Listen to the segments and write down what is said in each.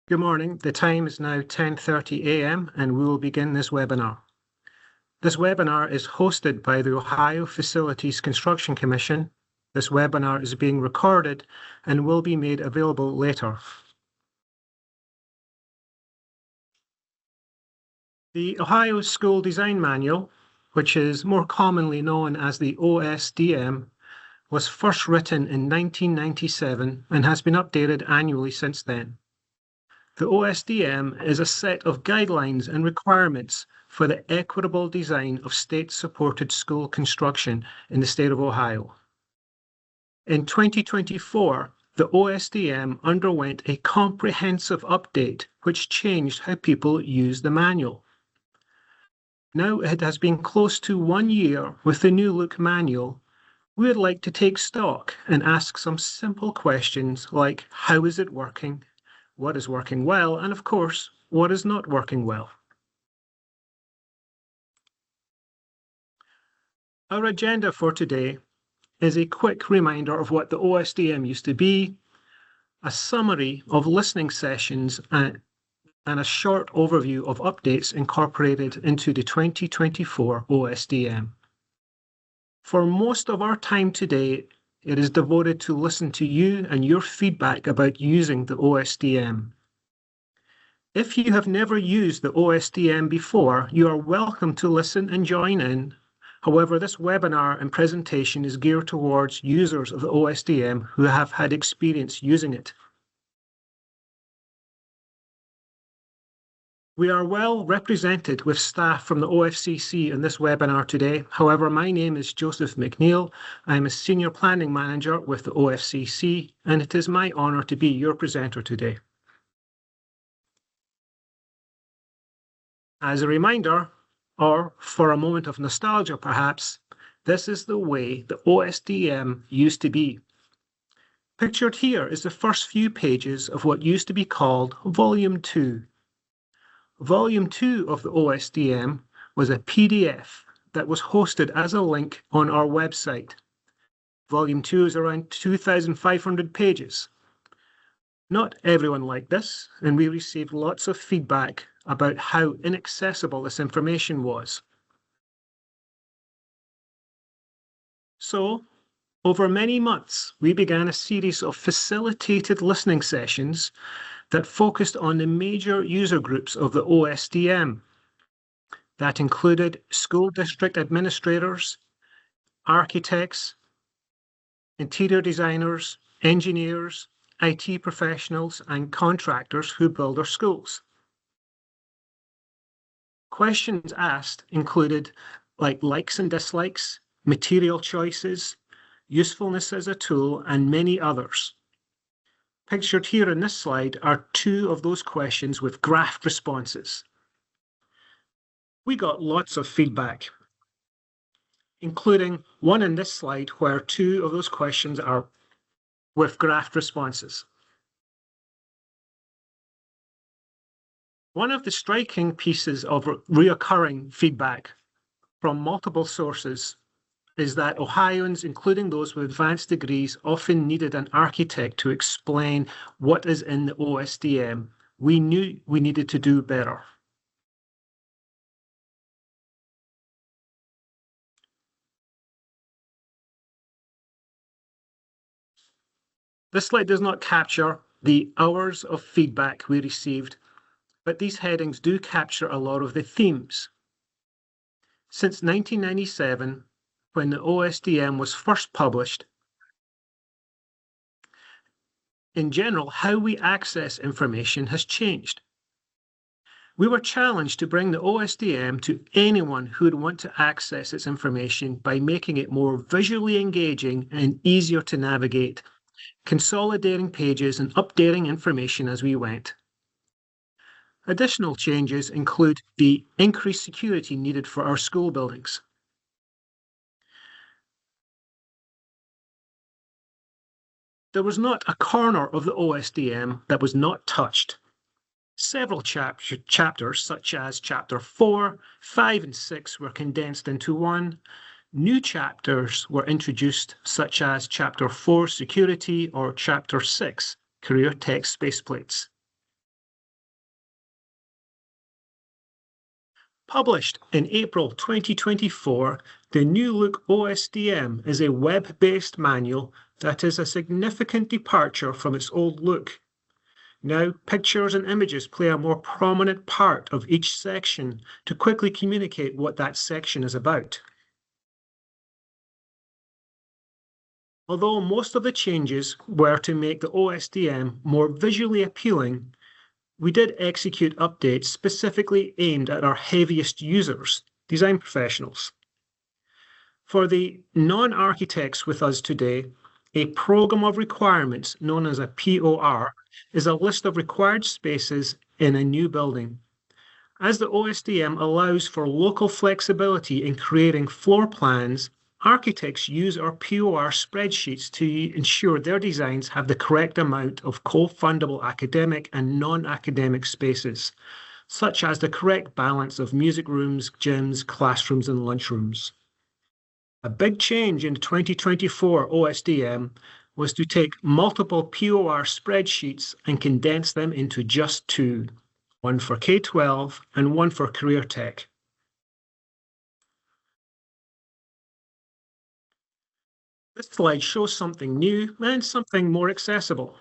Good morning. The time is now 10:30 a.m. and we will begin this webinar. This webinar is hosted by the Ohio Facilities Construction Commission. This webinar is being recorded and will be made available later. The Ohio School Design Manual, which is more commonly known as the OSDM, was first written in 1997 and has been updated annually since then. The OSDM is a set of guidelines and requirements for the equitable design of state-supported school construction in the state of Ohio. In 2024, the OSDM underwent a comprehensive update which changed how people use the manual. Now it has been close to 1 year with the new look manual. We would like to take stock and ask some simple questions like, how is it working? What is working well? And of course, what is not working well? Our agenda for today is a quick reminder of what the OSDM used to be, a summary of listening sessions, and a short overview of updates incorporated into the 2024 OSDM. For most of our time today, it is devoted to listen to you and your feedback about using the OSDM. If you have never used the OSDM before, you are welcome to listen and join in. However, this webinar and presentation is geared towards users of the OSDM who have had experience using it. We are well represented with staff from the OFCC in this webinar today. However, my name is Joseph McNeil. I'm a Senior Planning Manager with the OFCC, and it is my honour to be your presenter today. As a reminder, or for a moment of nostalgia perhaps, this is the way the OSDM used to be. Pictured here is the first few pages of what used to be called Volume 2. Volume 2 of the OSDM was a PDF that was hosted as a link on our website. Volume 2 is around 2,500 pages. Not everyone liked this, and we received lots of feedback about how inaccessible this information was. So, over many months, we began a series of facilitated listening sessions that focused on the major user groups of the OSDM. That included school district administrators, architects, interior designers, engineers, IT professionals, and contractors who build our schools. Questions asked included likes and dislikes, material choices, usefulness as a tool, and many others. Pictured here in this slide are two of those questions with graphed responses. We got lots of feedback, including one in this slide where two of those questions are with graphed responses. One of the striking pieces of reoccurring feedback from multiple sources is that Ohioans, including those with advanced degrees, often needed an architect to explain what is in the OSDM. We knew we needed to do better. This slide does not capture the hours of feedback we received, but these headings do capture a lot of the themes. Since 1997, when the OSDM was first published, in general, how we access information has changed. We were challenged to bring the OSDM to anyone who would want to access its information by making it more visually engaging and easier to navigate, consolidating pages and updating information as we went. Additional changes include the increased security needed for our school buildings. There was not a corner of the OSDM that was not touched. Several chapters, such as Chapter 4, 5, and 6, were condensed into one. New chapters were introduced, such as Chapter 4, Security, or Chapter 6, Career Tech Spaceplates. Published in April 2024, the New Look OSDM is a web-based manual that is a significant departure from its old look. Now, pictures and images play a more prominent part of each section to quickly communicate what that section is about. Although most of the changes were to make the OSDM more visually appealing, we did execute updates specifically aimed at our heaviest users, design professionals. For the non-architects with us today, a program of requirements known as a POR is a list of required spaces in a new building. As the OSDM allows for local flexibility in creating floor plans, architects use our POR spreadsheets to ensure their designs have the correct amount of co-fundable academic and non-academic spaces, such as the correct balance of music rooms, gyms, classrooms, and lunchrooms. A big change in the 2024 OSDM was to take multiple POR spreadsheets and condense them into just two, one for K-12 and one for Career Tech. This slide shows something new and something more accessible.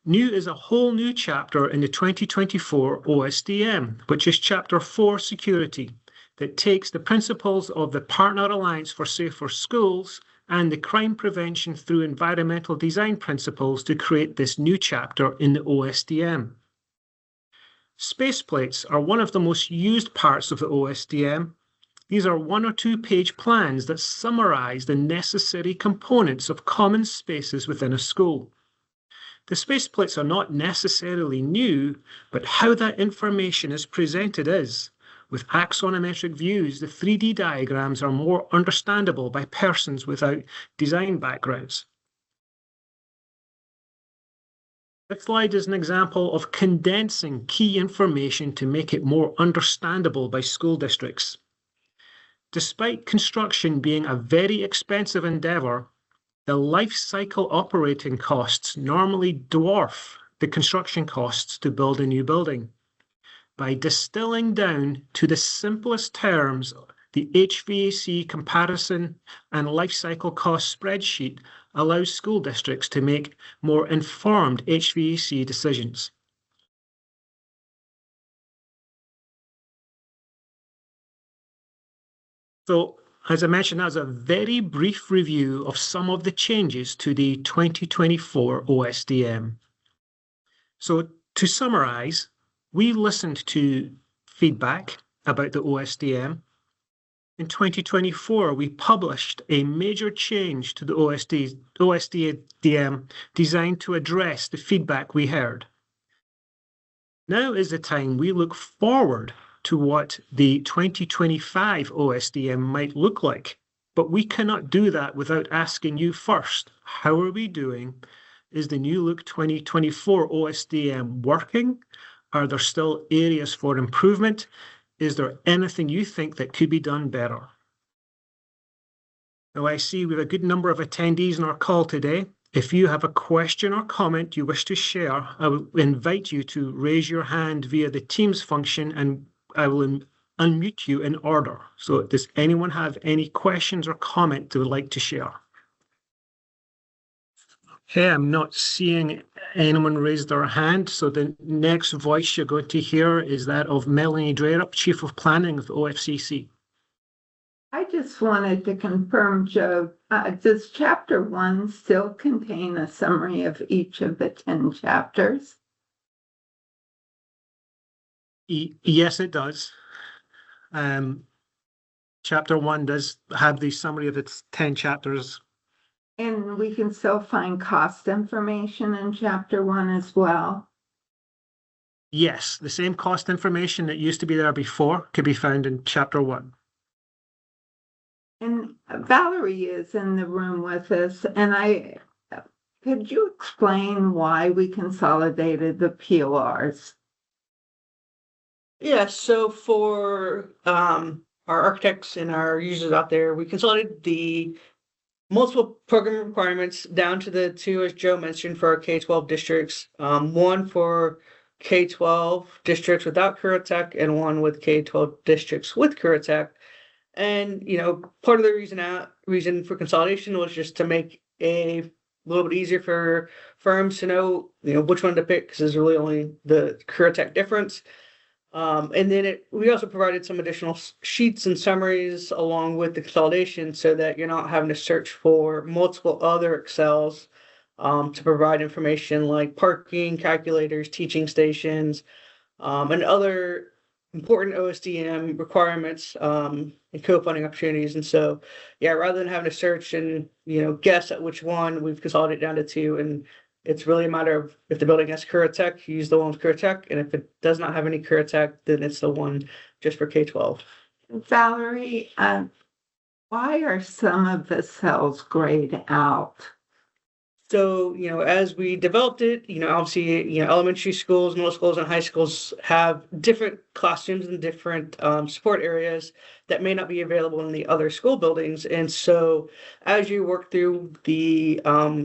New is a whole new chapter in the 2024 OSDM, which is Chapter 4 Security, that takes the principles of the Partner Alliance for Safer Schools and the Crime Prevention through Environmental Design principles to create this new chapter in the OSDM. Space plates are one of the most used parts of the OSDM. These are 1 or 2 page plans that summarize the necessary components of common spaces within a school. The space plates are not necessarily new, but how that information is presented is. With axonometric views, the 3D diagrams are more understandable by persons without design backgrounds. This slide is an example of condensing key information to make it more understandable by school districts. Despite construction being a very expensive endeavour, the life cycle operating costs normally dwarf the construction costs to build a new building. By distilling down to the simplest terms, the HVAC comparison and life cycle cost spreadsheet allows school districts to make more informed HVAC decisions. So, as I mentioned, that was a very brief review of some of the changes to the 2024 OSDM. So, to summarize, we listened to feedback about the OSDM. In 2024, we published a major change to the OSDM designed to address the feedback we heard. Now is the time we look forward to what the 2025 OSDM might look like, but we cannot do that without asking you first, how are we doing? Is the New Look 2024 OSDM working? Are there still areas for improvement? Is there anything you think that could be done better? Now, I see we have a good number of attendees on our call today. If you have a question or comment you wish to share, I will invite you to raise your hand via the Teams function and I will unmute you in order. So does anyone have any questions or comment they would like to share? Okay, I'm not seeing anyone raise their hand. So the next voice you're going to hear is that of Melanie Dreyerup, Chief of Planning of the OFCC. I just wanted to confirm, Joe, does Chapter 1 still contain a summary of each of the 10 chapters? Yes, it does. Chapter 1 does have the summary of its 10 chapters. And we can still find cost information in Chapter 1 as well? Yes, the same cost information that used to be there before could be found in Chapter 1. And Valerie is in the room with us, and could you explain why we consolidated the PORs? Yeah, so for our architects and our users out there, we consolidated the multiple program requirements down to the two, as Joe mentioned, for our K-12 districts. One for K-12 districts without Currituck and one with K-12 districts with Currituck. And, part of the reason for consolidation was just to make a little bit easier for firms to know, which one to pick, because there's really only the Currituck difference. And then we also provided some additional sheets and summaries along with the consolidation so that you're not having to search for multiple other Excels to provide information like parking, calculators, teaching stations, and other important OSDM requirements and co-funding opportunities. And so, rather than having to search and, guess at which one, we've consolidated down to two. And it's really a matter of if the building has Currituck, you use the one with Currituck. And if it does not have any Currituck, then it's the one just for K-12. Valerie, why are some of the cells grayed out? So, as we developed it, obviously, elementary schools, middle schools, and high schools have different classrooms and different support areas that may not be available in the other school buildings. And so as you work through the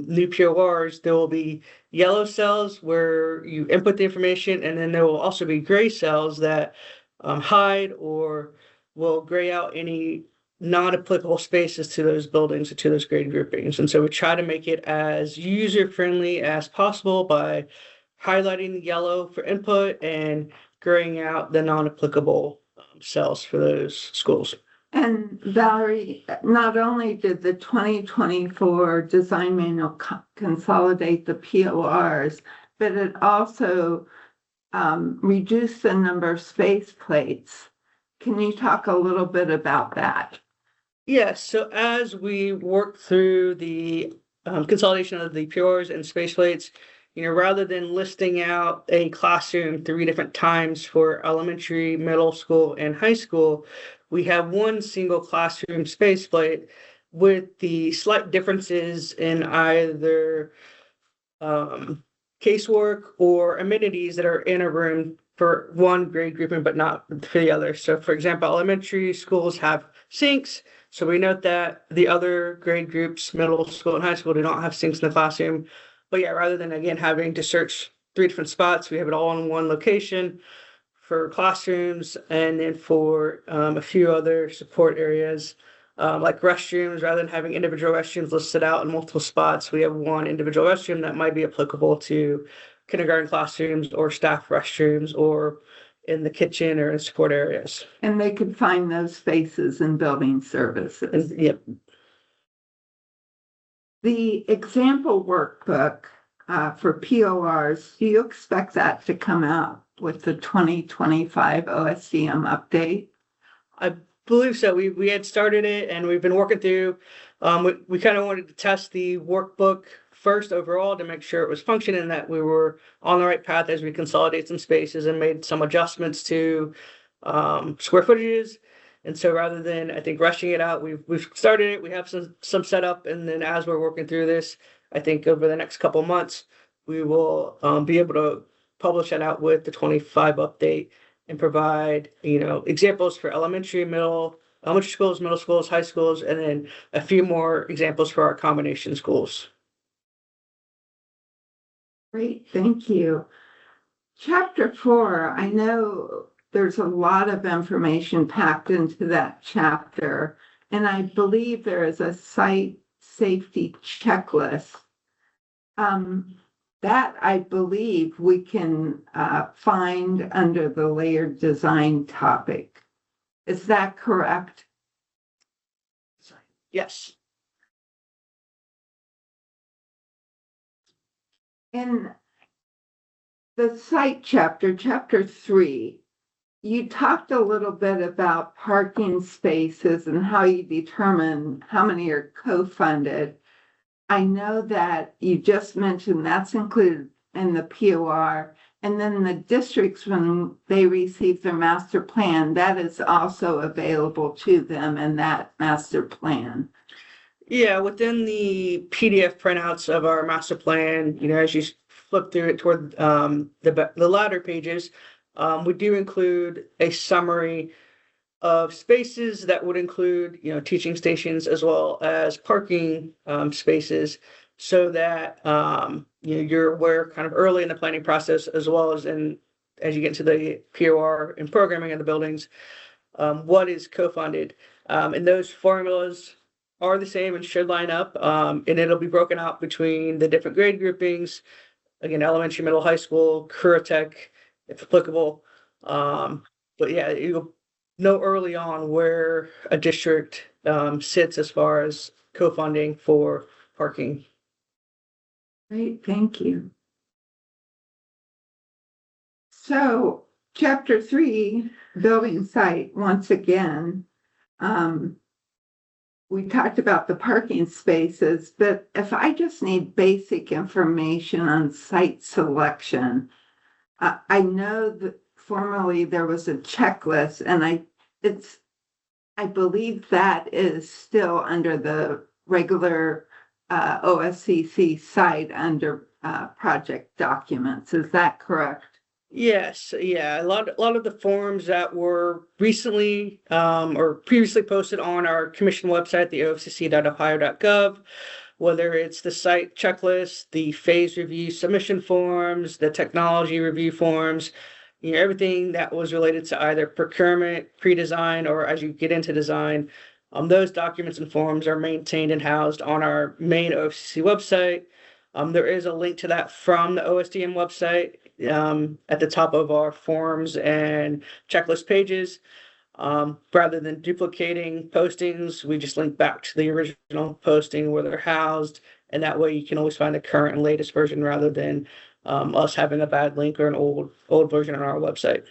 new PORs, there will be yellow cells where you input the information, and then there will also be gray cells that hide or will gray out any non-applicable spaces to those buildings or to those grade groupings. And so we try to make it as user-friendly as possible by highlighting the yellow for input and graying out the non-applicable cells for those schools. And Valerie, not only did the 2024 design manual consolidate the PORs, but it also reduced the number of space plates. Can you talk a little bit about that? Yes, so as we work through the consolidation of the PORs and space plates, rather than listing out a classroom 3 different times for elementary, middle school, and high school, we have one single classroom space plate with the slight differences in either casework or amenities that are in a room for one grade grouping, but not for the other. So for example, elementary schools have sinks. So we note that the other grade groups, middle school and high school, do not have sinks in the classroom. But rather than, again, having to search 3 different spots, we have it all in one location for classrooms, and then for a few other support areas, like restrooms, rather than having individual restrooms listed out in multiple spots, we have one individual restroom that might be applicable to kindergarten classrooms or staff restrooms or in the kitchen or in support areas. And they could find those spaces in building services. Yep. The example workbook for PORs, do you expect that to come out with the 2025 OSDM update? I believe so. We had started it and we've been working through. We kind of wanted to test the workbook first overall to make sure it was functioning and that we were on the right path as we consolidate some spaces and made some adjustments to square footages. And so rather than, I think, rushing it out, we've started it. We have some setup, and then as we're working through this, I think over the next couple of months, we will be able to publish that out with the 25 update and provide, examples for elementary schools, middle schools, high schools, and then a few more examples for our combination schools. Great, thank you. Chapter 4, I know there's a lot of information packed into that chapter, and I believe there is a site safety checklist. That I believe we can find under the layered design topic. Is that correct? Yes. In the site chapter 3, you talked a little bit about parking spaces and how you determine how many are co-funded. I know that you just mentioned that's included in the POR, and then the districts, when they receive their master plan, that is also available to them in that master plan. Yeah, within the PDF printouts of our master plan, as you flip through it toward the latter pages, we do include a summary of spaces that would include, teaching stations as well as parking spaces, so that you're aware kind of early in the planning process as well as in as you get into the POR and programming of the buildings, what is co-funded. And those formulas are the same and should line up. And it'll be broken out between the different grade groupings, again, elementary, middle, high school, Curatech, if applicable. But yeah, you'll know early on where a district sits as far as co-funding for parking. Great, thank you. So, chapter 3, building site, once again, we talked about the parking spaces, but if I just need basic information on site selection, I know that formerly there was a checklist, and I believe that is still under the regular OSCC site under project documents. Is that correct? Yes, yeah, a lot of the forms that were recently or previously posted on our commission website, the ofcc.ohio.gov, whether it's the site checklist, the phase review submission forms, the technology review forms, everything that was related to either procurement, pre-design, or as you get into design, those documents and forms are maintained and housed on our main OFCC website. There is a link to that from the OSDM website at the top of our forms and checklist pages. Rather than duplicating postings, we just link back to the original posting where they're housed, and that way you can always find the current and latest version rather than us having a bad link or an old version on our website.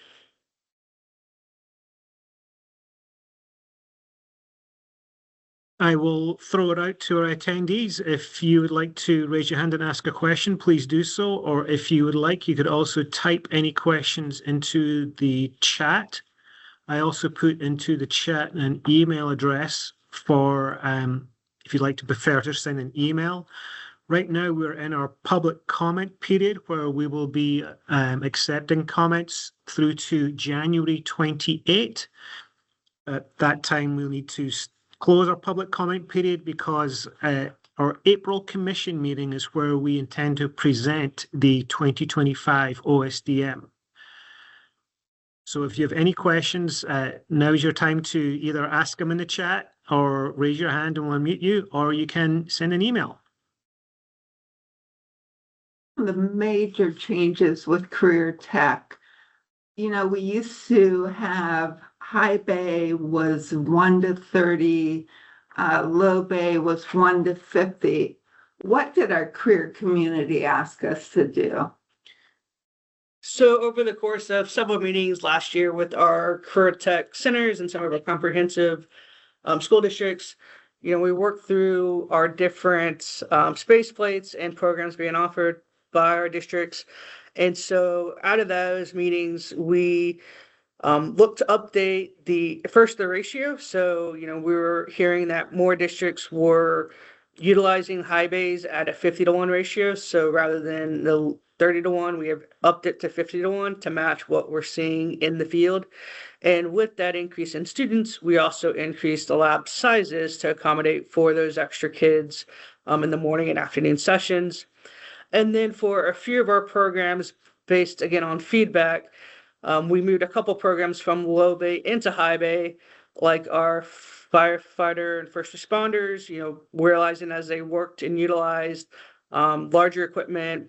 I will throw it out to our attendees. If you would like to raise your hand and ask a question, please do so. Or if you would like, you could also type any questions into the chat. I also put into the chat an email address for if you'd like to prefer to send an email. Right now, we're in our public comment period where we will be accepting comments through to January 28. At that time, we'll need to close our public comment period because our April commission meeting is where we intend to present the 2025 OSDM. So if you have any questions, now is your time to either ask them in the chat or raise your hand and we'll unmute you, or you can send an email. The major changes with career tech, we used to have high bay was 1 to 30, low bay was 1 to 50. What did our career community ask us to do? So over the course of several meetings last year with our career tech centers and some of our comprehensive school districts, we worked through our different space plates and programs being offered by our districts. And so out of those meetings, we looked to update the ratio. So, we were hearing that more districts were utilizing high bays at a 50-to-1 ratio. So rather than the 30-to-1, we have upped it to 50-to-1 to match what we're seeing in the field. And with that increase in students, we also increased the lab sizes to accommodate for those extra kids in the morning and afternoon sessions. And then for a few of our programs, based again on feedback, we moved a couple programs from low bay into high bay, like our firefighter and first responders, realizing as they worked and utilized larger equipment,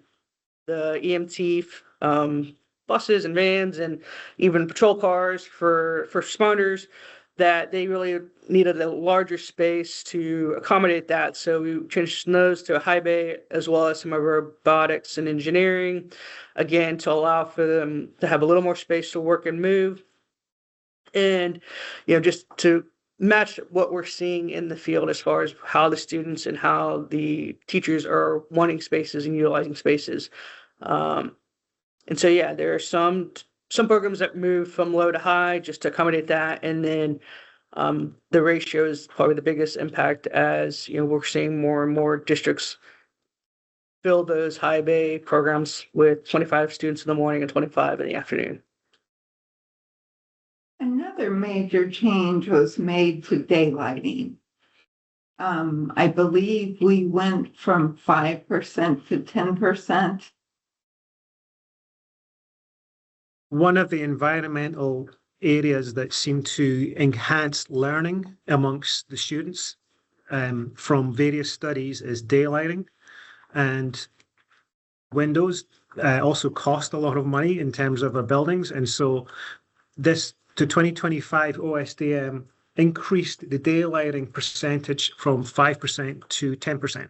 the EMT buses and vans and even patrol cars for first responders, that they really needed a larger space to accommodate that. So we transitioned those to a high bay, as well as some of our robotics and engineering, again, to allow for them to have a little more space to work and move. And, just to match what we're seeing in the field as far as how the students and how the teachers are wanting spaces and utilizing spaces. And so, yeah, there are some programs that move from low to high just to accommodate that. And then the ratio is probably the biggest impact as, we're seeing more and more districts fill those high bay programs with 25 students in the morning and 25 in the afternoon. Another major change was made to daylighting. I believe we went from 5% to 10%. one of the environmental areas that seem to enhance learning amongst the students from various studies is daylighting, and windows also cost a lot of money in terms of our buildings. And so this to 2025 OSDM increased the daylighting percentage from 5% to 10%.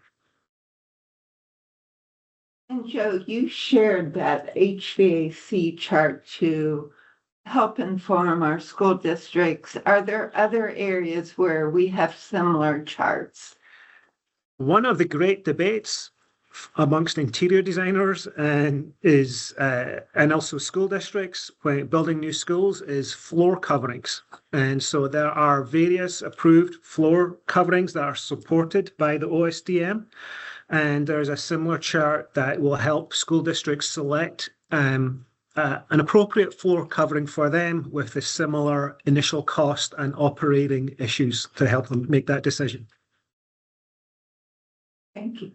And Joe, you shared that HVAC chart to help inform our school districts. Are there other areas where we have similar charts? One of the great debates amongst interior designers and also school districts when building new schools is floor coverings. And so there are various approved floor coverings that are supported by the OSDM. And there's a similar chart that will help school districts select an appropriate floor covering for them with a similar initial cost and operating issues to help them make that decision. Thank you.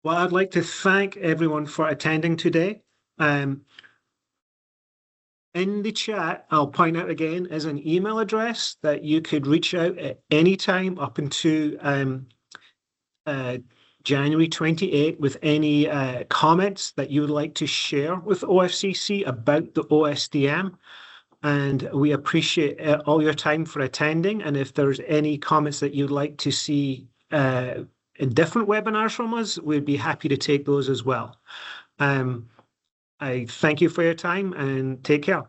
Well, I'd like to thank everyone for attending today. In the chat, I'll point out again, is an email address that you could reach out at any time up until January 28 with any comments that you would like to share with OFCC about the OSDM. And we appreciate all your time for attending. And if there's any comments that you'd like to see in different webinars from us, we'd be happy to take those as well. I thank you for your time and take care.